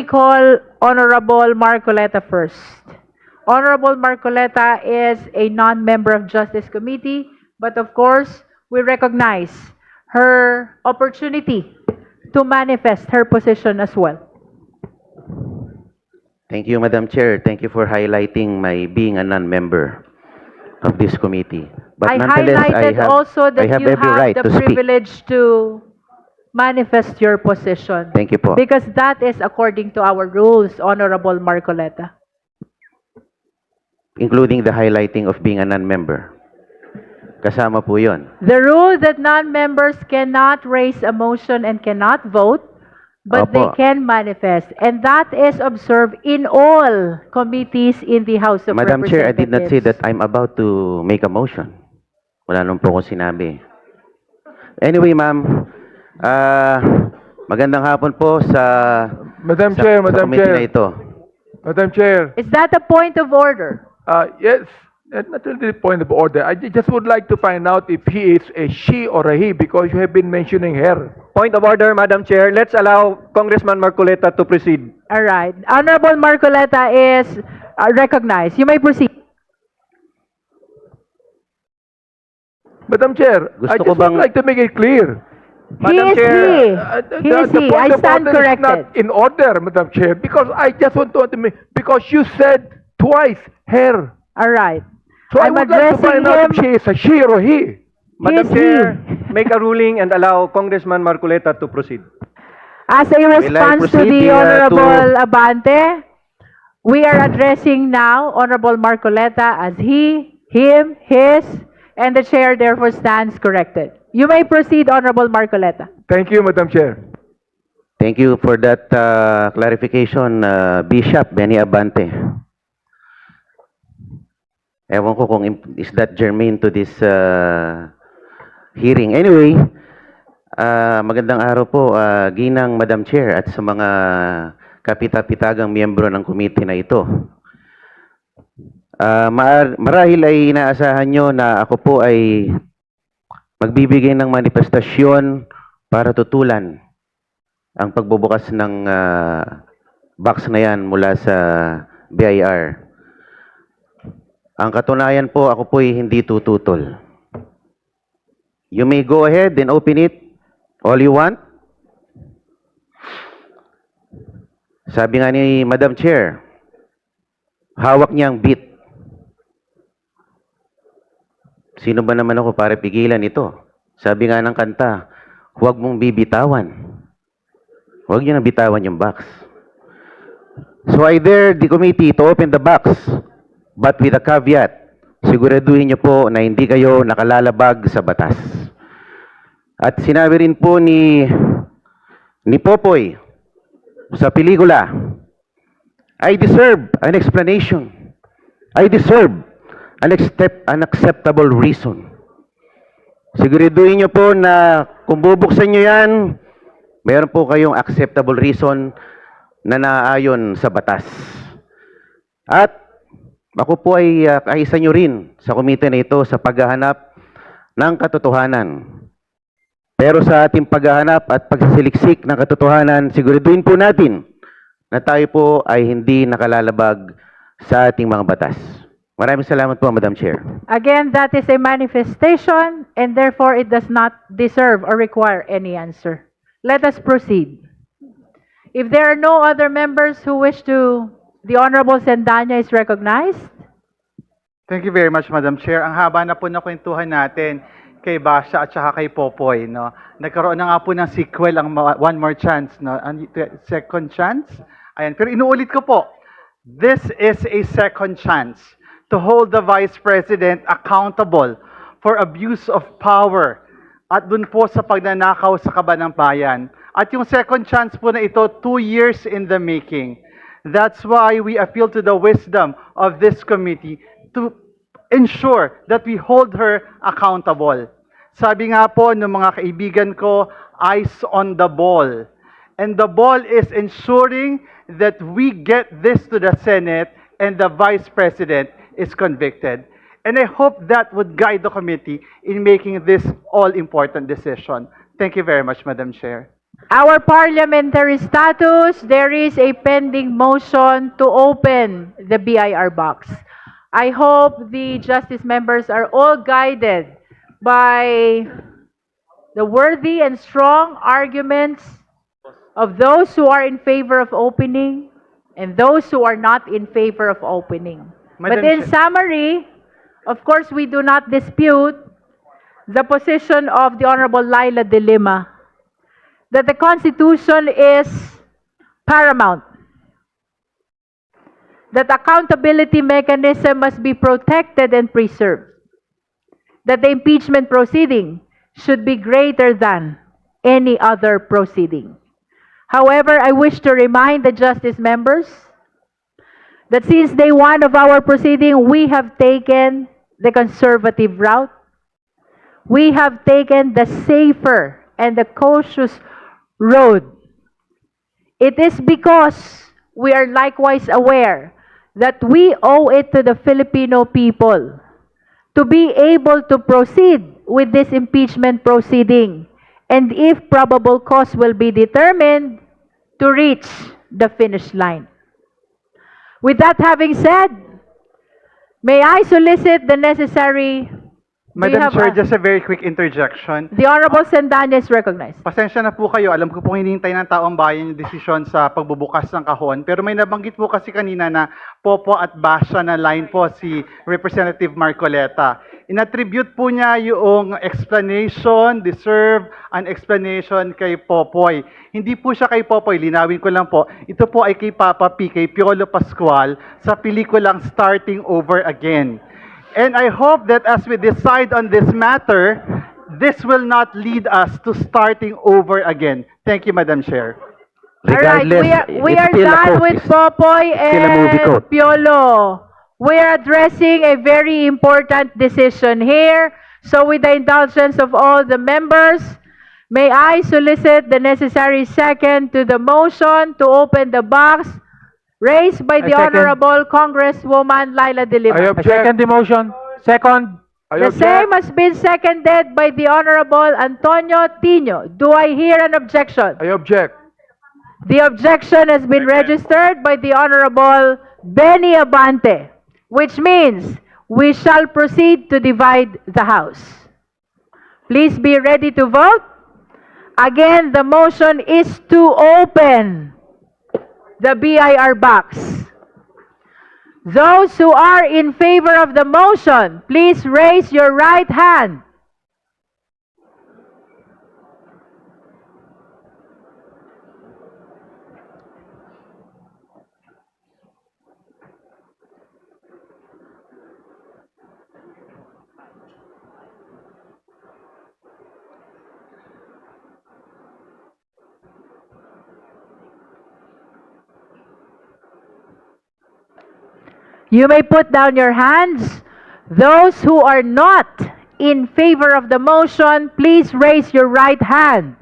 we call Honorable Marcoleta first. Honorable Marcoleta is a non-member of Justice Committee, but of course, we recognize her opportunity to manifest her position as well. Thank you, Madam Chair. Thank you for highlighting my being a non-member of this committee. But I nonetheless, highlighted also I that have you every have right the to speak. privilege to manifest your position. Thank you po. Because that is according to our rules, Honorable Marcoleta. Including the highlighting of being a non-member. Kasama po yun. The rule that non-members cannot raise a motion and cannot vote, but they Opo. can manifest. And that is observed in all committees in the House of Madam Chair, I Representatives. did not say that I'm about to make a motion. Wala nung po akong sinabi. Anyway, ma'am, magandang hapon po sa Madam sa, Chair, sa Madam committee na Chair, ito. Madam Chair. Is that a point of order? Yes, not really the point of order. I just would like to find out if he is a she or a he because you have been mentioning her. Point of order, Madam Chair. Let's allow Congressman Marcoleta to proceed. All right. Honorable Marcoleta is recognized. You may proceed. Madam Chair, Gusto I ko just would bang- like to make it clear. Madam He is Chair, he. He is The he. point I of stand order is not corrected. in order, Madam Chair, because I just want to make, because you said twice her. All right. So I I'm would like to addressing find out if she him. is a she or a he. Madam He is Chair, he. make a ruling and allow Congressman Marcoleta to proceed. As a response to proceed, the Honorable to- Abante, we are addressing now Honorable Marcoleta as he, him, his, and the chair therefore stands corrected. You may proceed, Honorable Marcoleta. Thank you, Madam Chair. Thank you for that clarification, Bishop Benny Abante. Ewan ko kung is that germane to this hearing. Anyway, magandang araw po, ginang Madam Chair at sa mga kapita-pitagang miyembro ng komite na ito. Marahil ay inaasahan nyo na ako po ay magbibigay ng manifestasyon para tutulan ang pagbubukas ng box na yan mula sa BIR. Ang katunayan po, ako po ay hindi tututol. You may go ahead and open it all you want. Sabi nga ni Madam Chair, hawak niya ang beat. Sino ba naman ako para pigilan ito? Sabi nga ng kanta, huwag mong bibitawan. Huwag niyo nang bitawan yung box. So I dare the committee to open the box, but with a caveat, siguraduhin niyo po na hindi kayo nakalalabag sa batas. At sinabi rin po ni Popoy sa pelikula, I deserve an explanation. I deserve an acceptable reason. Siguraduhin niyo po na kung bubuksan niyo yan, mayroon po kayong acceptable reason na naayon sa batas. At ako po ay kaisa nyo rin sa komite na ito sa paghahanap ng katotohanan. Pero sa ating paghahanap at pagsisiliksik ng katotohanan, siguraduhin po natin na tayo po ay hindi nakalalabag sa ating mga batas. Maraming salamat po, Madam Chair. Again, that is a manifestation and therefore it does not deserve or require any answer. Let us proceed. If there are no other members who wish to, the Honorable Sendanya is recognized. Thank you very much, Madam Chair. Ang haba na po na kwentuhan natin kay Basha at saka kay Popoy, no? Nagkaroon na nga po ng sequel ang One More Chance, no? Second chance. Ayan, pero inuulit ko po. This is a second chance to hold the Vice President accountable for abuse of power at dun po sa pagnanakaw sa kaban ng bayan. At yung second chance po na ito, 2 years in the making. That's why we appeal to the wisdom of this committee to ensure that we hold her accountable. Sabi nga po ng mga kaibigan ko, eyes on the ball. And the ball is ensuring that we get this to the Senate and the Vice President is convicted. And I hope that would guide the committee in making this all-important decision. Thank you very much, Madam Chair. Our parliamentary status, there is a pending motion to open the BIR box. I hope the justice members are all guided by the worthy and strong arguments of those who are in favor of opening and those who are not in favor of opening. But Madam in Chair- summary, of course, we do not dispute the position of the Honorable Laila de Lima that the Constitution is paramount, that accountability mechanism must be protected and preserved, that the impeachment proceeding should be greater than any other proceeding. However, I wish to remind the justice members that since day one of our proceeding, we have taken the conservative route. We have taken the safer and the cautious road. It is because we are likewise aware that we owe it to the Filipino people to be able to proceed with this impeachment proceeding, and if probable cause will be determined, to reach the finish line. With that having said, may I solicit the necessary... Do you Madam have Chair, a- just a very quick interjection. The Honorable Sandanya is recognized. Pasensya na po kayo. Alam ko pong hinihintay ng taong bayan yung desisyon sa pagbubukas ng kahon. Pero may nabanggit po kasi kanina na popo at basya na line po si Representative Marcoleta. Inattribute po niya yung explanation, deserve an explanation kay Popoy. Hindi po siya kay Popoy, linawin ko lang po. Ito po ay kay Papa P, kay Piolo Pascual sa pelikulang Starting Over Again. And I hope that as we decide on this matter, this will not lead us to starting over again. Thank you, Madam Chair. All right, we are done with Popoy still a movie and quote. Piolo. We are addressing a very important decision here. So with the indulgence of all the members, may I solicit the necessary second to the motion to open the box raised by the I second. Honorable Congresswoman Laila De Lima. I object. the motion. Second. I The object. same has been seconded by the Honorable Antonio Tino. Do I hear an objection? I object. The objection has been registered by the Honorable Benny Abante, which means we shall proceed to divide the House. Please be ready to vote. Again, the motion is to open the BIR box. Those who are in favor of the motion, please raise your right hand. You may put down your hands. Those who are not in favor of the motion, please raise your right hand.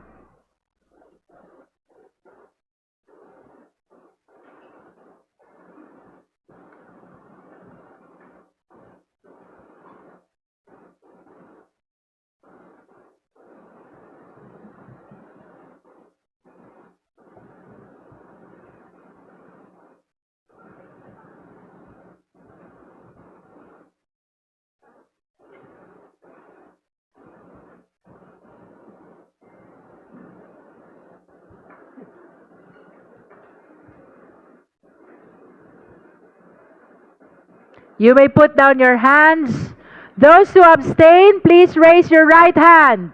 You may put down your hands. Those who abstain, please raise your right hand.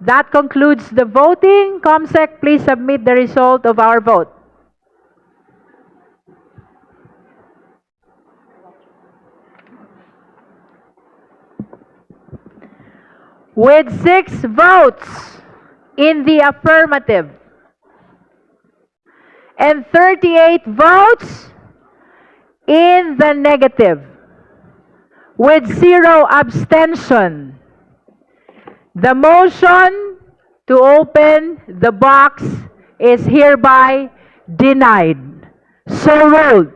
That concludes the voting. COMSEC, please submit the result of our vote. With 6 votes in the affirmative and 38 votes in the negative, with 0 abstention, the motion to open the box is hereby denied. So ruled.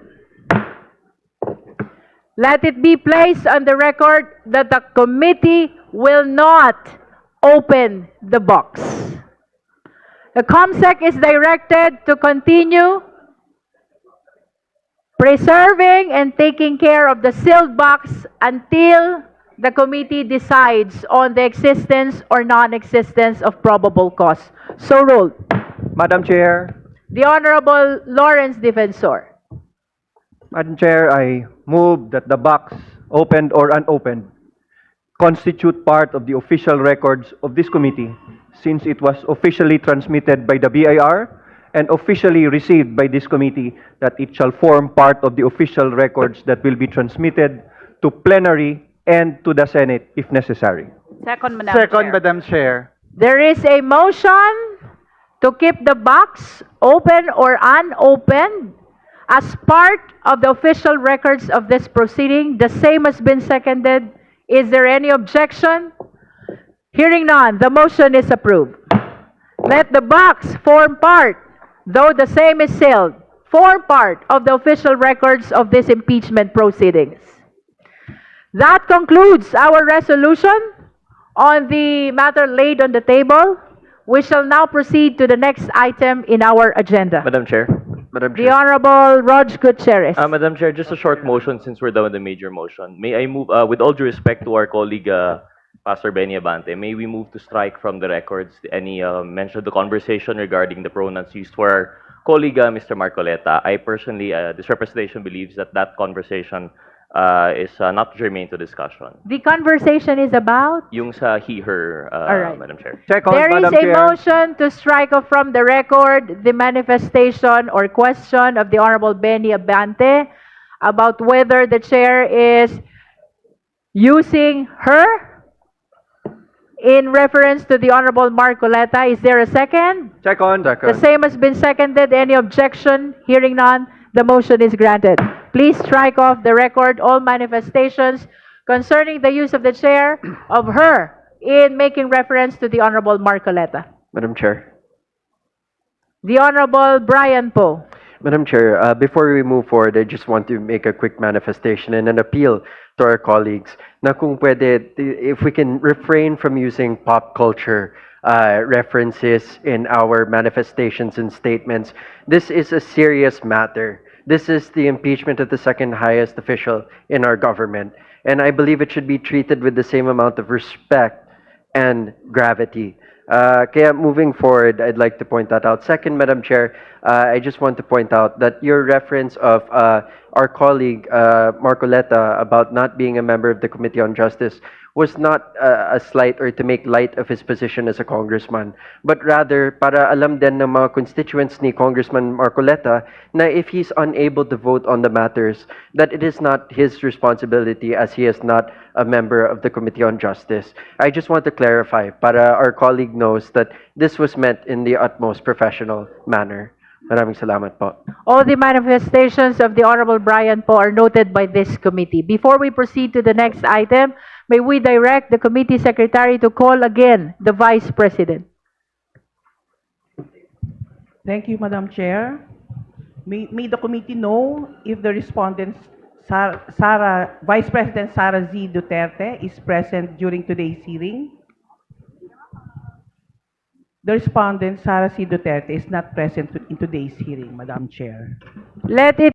Let it be placed on the record that the committee will not open the box. The COMSEC is directed to continue preserving and taking care of the sealed box until the committee decides on the existence or non-existence of probable cause. So ruled. Madam Chair, The Honorable Lawrence Defensor. Madam Chair, I move that the box, opened or unopened, constitute part of the official records of this committee since it was officially transmitted by the BIR and officially received by this committee, that it shall form part of the official records that will be transmitted to plenary and to the Senate if necessary. Second, Madam Second, Chair. Madam Chair. There is a motion to keep the box open or unopened as part of the official records of this proceeding. The same has been seconded. Is there any objection? Hearing none, the motion is approved. Let the box form part, though the same is sealed, form part of the official records of this impeachment proceedings. That concludes our resolution on the matter laid on the table. We shall now proceed to the next item in our agenda. Madam Chair. Madam The Chair. Honorable Rog Gutierrez. Madam Chair, just a short motion since we're done with the major motion. May I move, with all due respect to our colleague, Pastor Benny Abante, may we move to strike from the records any mention of the conversation regarding the pronouns used for our colleague, Mr. Marcoleta. I personally, this representation believes that that conversation is not germane to discussion. The conversation is about? Yung sa he, her, Alright. Madam Chair. Second, There is Madam a Chair. motion to strike off from the record the manifestation or question of the Honorable Benny Abante about whether the chair is using her in reference to the Honorable Marcoleta. Is there a second? Second. The same has been seconded. Any objection? Hearing none, the motion is granted. Please strike off the record all manifestations concerning the use of the chair of her in making reference to the Honorable Marcoleta. Madam Chair. The Honorable Brian Poe. Madam Chair, before we move forward, I just want to make a quick manifestation and an appeal to our colleagues na kung pwede, if we can refrain from using pop culture references in our manifestations and statements. This is a serious matter. This is the impeachment of the second highest official in our government. And I believe it should be treated with the same amount of respect and gravity. Kaya moving forward, I'd like to point that out. Second, Madam Chair, I just want to point out that your reference of our colleague Marcoleta about not being a member of the Committee on Justice was not a slight or to make light of his position as a congressman, but rather para alam din ng mga constituents ni Congressman Marcoleta na if he's unable to vote on the matters, that it is not his responsibility as he is not a member of the Committee on Justice. I just want to clarify para our colleague knows that this was meant in the utmost professional manner. Maraming salamat po. All the manifestations of the Honorable Brian Poe are noted by this committee. Before we proceed to the next item, may we direct the committee secretary to call again the Vice President. Thank you, Madam Chair. May the committee know if the respondent, Vice President Sara Z. Duterte, is present during today's hearing? The respondent, Sara C. Duterte, is not present in today's hearing, Madam Chair. Let it